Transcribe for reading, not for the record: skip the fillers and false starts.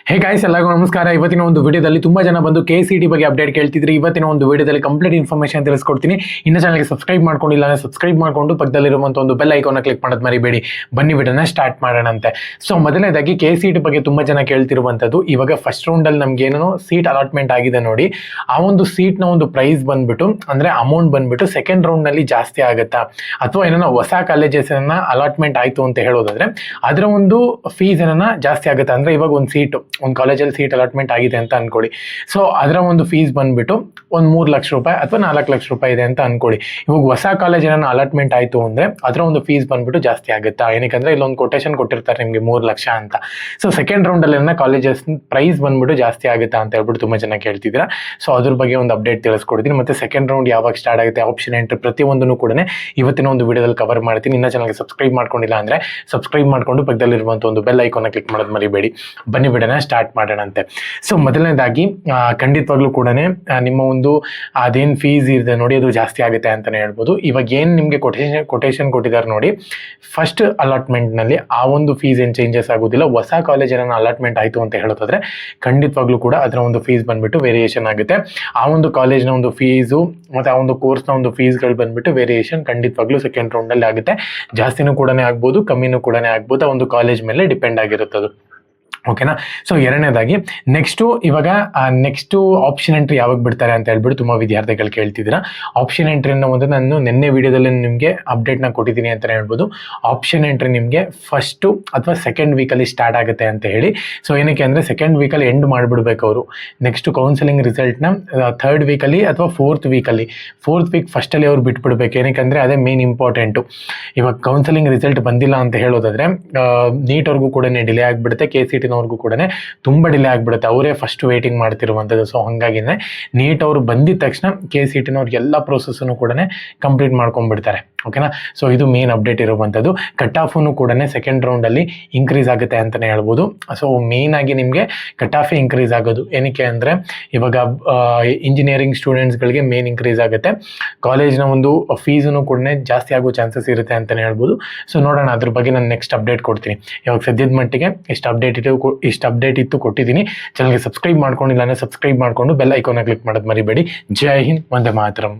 Hey guys, ಎಲ್ಲರಿಗೂ ನಮಸ್ಕಾರ. ಇವತ್ತಿನ ಒಂದು ವಿಡಿಯೋದಲ್ಲಿ ತುಂಬಾ ಜನ ಬಂದು KCET ಬಗ್ಗೆ ಅಪ್ಡೇಟ್ ಕೇಳ್ತಿದ್ರಿ. ಇವತ್ತಿನ ಒಂದು ವಿಡಿಯೋದಲ್ಲಿ ಕಂಪ್ಲೀಟ್ ಇನ್ಫಾರ್ಮೇಷನ್ ತಿಳಿಸ್ಕೊಡ್ತೀನಿ. ಇನ್ನು ಚಾನಲ್ಗೆ ಸಬ್ಸ್ಕ್ರೈಬ್ ಮಾಡ್ಕೊಂಡಿಲ್ಲ ಅಂದ್ರೆ ಸಬ್ಸ್ಕ್ರೈಬ್ ಮಾಡ್ಕೊಂಡು ಪಕ್ಕದಲ್ಲಿರುವಂಥ ಒಂದು ಬೆಲ್ ಐಕಾನ್ ಕ್ಲಿಕ್ ಮಾಡೋದು ಮರಿಬೇಡಿ. ಬನ್ನಿ ವಿಡಿಯೋನ ಸ್ಟಾರ್ಟ್ ಮಾಡೋಣಂತೆ. ಸೊ ಮೊದಲನೇದಾಗಿ KCET ಬಗ್ಗೆ ತುಂಬಾ ಜನ ಕೇಳ್ತಿರುವಂಥದ್ದು. ಇವಾಗ ಫಸ್ಟ್ ರೌಂಡಲ್ಲಿ ನಮ್ಗೆ ಏನೋ ಸೀಟ್ ಅಲಾಟ್ಮೆಂಟ್ ಆಗಿದೆ ನೋಡಿ. ಆ ಒಂದು ಸೀಟ್ನ ಒಂದು ಪ್ರೈಸ್ ಬಂದ್ಬಿಟ್ಟು ಅಂದ್ರೆ ಅಮೌಂಟ್ ಬಂದ್ಬಿಟ್ಟು ಸೆಕೆಂಡ್ ರೌಂಡ್ನಲ್ಲಿ ಜಾಸ್ತಿ ಆಗುತ್ತಾ, ಅಥವಾ ಏನೋ ಹೊಸ ಕಾಲೇಜಸ್ ಅಲಾಟ್ಮೆಂಟ್ ಆಯಿತು ಅಂತ ಹೇಳೋದಾದ್ರೆ ಅದರ ಒಂದು ಫೀಸ್ ಏನನ್ನ ಜಾಸ್ತಿ ಆಗುತ್ತೆ. ಅಂದ್ರೆ ಇವಾಗ ಒಂದು ಕಾಲೇಜಲ್ಲಿ ಸೀಟ್ ಅಲಾಟ್ಮೆಂಟ್ ಆಗಿದೆ ಅಂತ ಅನ್ಕೊಳ್ಳಿ. ಸೊ ಅದರ ಒಂದು ಫೀಸ್ ಬಂದ್ಬಿಟ್ಟು ಒಂದು 3 ಲಕ್ಷ ರೂಪಾಯಿ ಅಥವಾ 4 ಲಕ್ಷ ರೂಪಾಯಿ ಇದೆ ಅಂತ ಅನ್ಕೊಳ್ಳಿ. ಇವಾಗ ಹೊಸ ಕಾಲೇಜ್ ಏನೋ ಅಲಾಟ್ಮೆಂಟ್ ಆಯಿತು ಅಂದ್ರೆ ಅದರ ಒಂದು ಫೀಸ್ ಬಂದ್ಬಿಟ್ಟು ಜಾಸ್ತಿ ಆಗುತ್ತಾ. ಏನಕ್ಕೆ ಇಲ್ಲೊಂದು ಕೊಟೇಶನ್ ಕೊಟ್ಟಿರ್ತಾರೆ ನಿಮಗೆ 3 ಲಕ್ಷ ಅಂತ. ಸೊ ಸೆಕೆಂಡ್ ರೌಂಡಲ್ಲಿ ಕಾಲೇಜಸ್ ಪ್ರೈಸ್ ಬಂದ್ಬಿಟ್ಟು ಜಾಸ್ತಿ ಆಗುತ್ತಾ ಅಂತ ಹೇಳ್ಬಿಟ್ಟು ತುಂಬಾ ಜನ ಕೇಳ್ತಿದ್ದೀರಾ. ಸೊ ಅದ್ರ ಬಗ್ಗೆ ಒಂದು ಅಪ್ಡೇಟ್ ತಿಳಿಸ್ಕೊಡ್ತೀನಿ. ಮತ್ತೆ ಸೆಕೆಂಡ್ ರೌಂಡ್ ಯಾವಾಗ ಸ್ಟಾರ್ಟ್ ಆಗುತ್ತೆ, ಆಪ್ಷನ್ ಎಂಟ್ರಿ ಪ್ರತಿಯೊಂದನ್ನು ಕೂಡ ಇವತ್ತಿನ ಒಂದು ವಿಡಿಯೋದಲ್ಲಿ ಕವರ್ ಮಾಡ್ತೀನಿ. ಇನ್ನ ಚಾನಲ್ಗೆ ಸಬ್ಸ್ಕ್ರೈಬ್ ಮಾಡ್ಕೊಂಡಿಲ್ಲ ಅಂದ್ರೆ ಸಬ್ಸ್ಕ್ರೈಬ್ ಮಾಡ್ಕೊಂಡು ಪಕ್ಕದಲ್ಲಿರುವಂಥ ಒಂದು ಬೆಲ್ ಐಕಾನ್ ಕ್ಲಿಕ್ ಮಾಡೋದು ಮರಿಬೇಡಿ. ಬನ್ನಿ ವಿಡಿಯೋನ ಸ್ಟಾರ್ಟ್ ಮಾಡೋಣಂತೆ. ಸೊ ಮೊದಲನೇದಾಗಿ ಖಂಡಿತವಾಗ್ಲೂ ಕೂಡ ನಿಮ್ಮ ಒಂದು ಅದೇನು ಫೀಸ್ ಇದೆ ನೋಡಿ, ಅದು ಜಾಸ್ತಿ ಆಗುತ್ತೆ ಅಂತಲೇ ಹೇಳ್ಬೋದು. ಇವಾಗ ಏನು ನಿಮಗೆ ಕೊಟೇಶನ್ ಕೊಟ್ಟಿದ್ದಾರೆ ನೋಡಿ, ಫಸ್ಟ್ ಅಲಾಟ್ಮೆಂಟ್ನಲ್ಲಿ ಆ ಒಂದು ಫೀಸ್ ಏನು ಚೇಂಜಸ್ ಆಗೋದಿಲ್ಲ. ಹೊಸ ಕಾಲೇಜ್ ಏನೋ ಅಲಾಟ್ಮೆಂಟ್ ಆಯಿತು ಅಂತ ಹೇಳೋದಾದ್ರೆ ಖಂಡಿತವಾಗ್ಲೂ ಕೂಡ ಅದರ ಒಂದು ಫೀಸ್ ಬಂದ್ಬಿಟ್ಟು ವೇರಿಯೇಷನ್ ಆಗುತ್ತೆ. ಆ ಒಂದು ಕಾಲೇಜ್ನ ಒಂದು ಫೀಸು ಮತ್ತು ಆ ಒಂದು ಕೋರ್ಸ್ನ ಒಂದು ಫೀಸ್ಗಳು ಬಂದ್ಬಿಟ್ಟು ವೇರಿಯೇಷನ್ ಖಂಡಿತವಾಗ್ಲೂ ಸೆಕೆಂಡ್ ರೌಂಡಲ್ಲಿ ಆಗುತ್ತೆ. ಜಾಸ್ತಿನೂ ಕೂಡ ಆಗ್ಬೋದು, ಕಮ್ಮಿನೂ ಕೂಡ ಆಗ್ಬೋದು. ಆ ಒಂದು ಕಾಲೇಜ್ ಮೇಲೆ ಡಿಪೆಂಡ್ ಆಗಿರುತ್ತದೆ. ಓಕೆನಾ. ಸೊ ಎರಡನೇದಾಗಿ ಇವಾಗ ನೆಕ್ಸ್ಟು ಆಪ್ಷನ್ ಎಂಟ್ರಿ ಯಾವಾಗ ಬಿಡ್ತಾರೆ ಅಂತ ಹೇಳ್ಬಿಟ್ಟು ತುಂಬ ವಿದ್ಯಾರ್ಥಿಗಳು ಕೇಳ್ತಿದ್ದೀರಾ. ಆಪ್ಷನ್ ಎಂಟ್ರಿನ ಒಂದು ನಾನು ನಿನ್ನೆ ವಿಡಿಯೋದಲ್ಲಿ ನಿಮಗೆ ಅಪ್ಡೇಟ್ನ ಕೊಟ್ಟಿದ್ದೀನಿ ಅಂತಲೇ ಹೇಳ್ಬೋದು. ಆಪ್ಷನ್ ಎಂಟ್ರಿ ನಿಮಗೆ ಫಸ್ಟು ಅಥವಾ ಸೆಕೆಂಡ್ ವೀಕಲ್ಲಿ ಸ್ಟಾರ್ಟ್ ಆಗುತ್ತೆ ಅಂತ ಹೇಳಿ. ಸೊ ಏನಕ್ಕೆ ಅಂದರೆ ಸೆಕೆಂಡ್ ವೀಕಲ್ಲಿ ಎಂಡ್ ಮಾಡಿಬಿಡ್ಬೇಕು ಅವರು. ನೆಕ್ಸ್ಟ್ ಕೌನ್ಸಿಲಿಂಗ್ ರಿಸಲ್ಟ್ನ ಥರ್ಡ್ ವೀಕಲ್ಲಿ ಅಥವಾ ಫೋರ್ತ್ ವೀಕ್ ಫಸ್ಟಲ್ಲಿ ಅವ್ರು ಬಿಟ್ಬಿಡ್ಬೇಕು. ಏನಕ್ಕೆ ಅಂದರೆ ಅದೇ ಮೇನ್ ಇಂಪಾರ್ಟೆಂಟು. ಇವಾಗ ಕೌನ್ಸಿಲಿಂಗ್ ರಿಸಲ್ಟ್ ಬಂದಿಲ್ಲ ಅಂತ ಹೇಳೋದಾದರೆ ನೀಟ್ವರೆಗೂ ಕೂಡ ಡಿಲೇ ಆಗಿಬಿಡುತ್ತೆ. KCET ಕೂಡ ತುಂಬ ಡಿಲೇ ಆಗಿಬಿಡುತ್ತೆ. ಅವರೇ ಫಸ್ಟ್ ವೇಟಿಂಗ್ ಮಾಡ್ತಿರುವಂಥದ್ದು. ಸೊ ಹಾಗಾಗಿನೇ ನೀಟ್ ಅವರು ಬಂದಿದ ತಕ್ಷಣ KCET ಎಲ್ಲ ಪ್ರೋಸೆಸ್ಸನ್ನು ಕೂಡ ಕಂಪ್ಲೀಟ್ ಮಾಡ್ಕೊಂಡ್ಬಿಡ್ತಾರೆ. ಓಕೆನಾ. ಸೊ ಇದು ಮೇನ್ ಅಪ್ಡೇಟ್ ಇರುವಂಥದ್ದು. ಕಟ್ ಆಫನ್ನು ಕೂಡ ಸೆಕೆಂಡ್ ರೌಂಡಲ್ಲಿ ಇನ್ಕ್ರೀಸ್ ಆಗುತ್ತೆ ಅಂತಲೇ ಹೇಳ್ಬೋದು. ಸೊ ಮೇನ್ ಆಗಿ ನಿಮಗೆ ಕಟ್ ಆಫೇ ಇನ್ಕ್ರೀಸ್ ಆಗೋದು. ಏನಕ್ಕೆ ಅಂದರೆ ಇವಾಗ ಇಂಜಿನಿಯರಿಂಗ್ ಸ್ಟೂಡೆಂಟ್ಸ್ಗಳಿಗೆ ಮೇನ್ ಇನ್ಕ್ರೀಸ್ ಆಗುತ್ತೆ. ಕಾಲೇಜ್ನ ಒಂದು ಫೀಸನ್ನು ಕೂಡ ಜಾಸ್ತಿ ಆಗೋ ಚಾನ್ಸಸ್ ಇರುತ್ತೆ ಅಂತಲೇ ಹೇಳ್ಬೋದು. ಸೊ ನೋಡೋಣ, ಅದ್ರ ಬಗ್ಗೆ ನಾನು ನೆಕ್ಸ್ಟ್ ಅಪ್ಡೇಟ್ ಕೊಡ್ತೀನಿ. ಇವಾಗ ಸದ್ಯದ ಮಟ್ಟಿಗೆ ಇಷ್ಟು ಅಪ್ಡೇಟ್ ಇತ್ತು ಕೊಟ್ಟಿದ್ದೀನಿ. ಚಾನಲ್ಗೆ ಸಬ್ಸ್ಕ್ರೈಬ್ ಮಾಡ್ಕೊಂಡಿಲ್ಲ ಅಂದರೆ ಸಬ್ಸ್ಕ್ರೈಬ್ ಮಾಡಿಕೊಂಡು ಬೆಲ್ ಐಕಾನ್ ಕ್ಲಿಕ್ ಮಾಡೋದು ಮರಿಬೇಡಿ. ಜೈ ಹಿಂದ್, ವಂದೇ ಮಾತರಂ.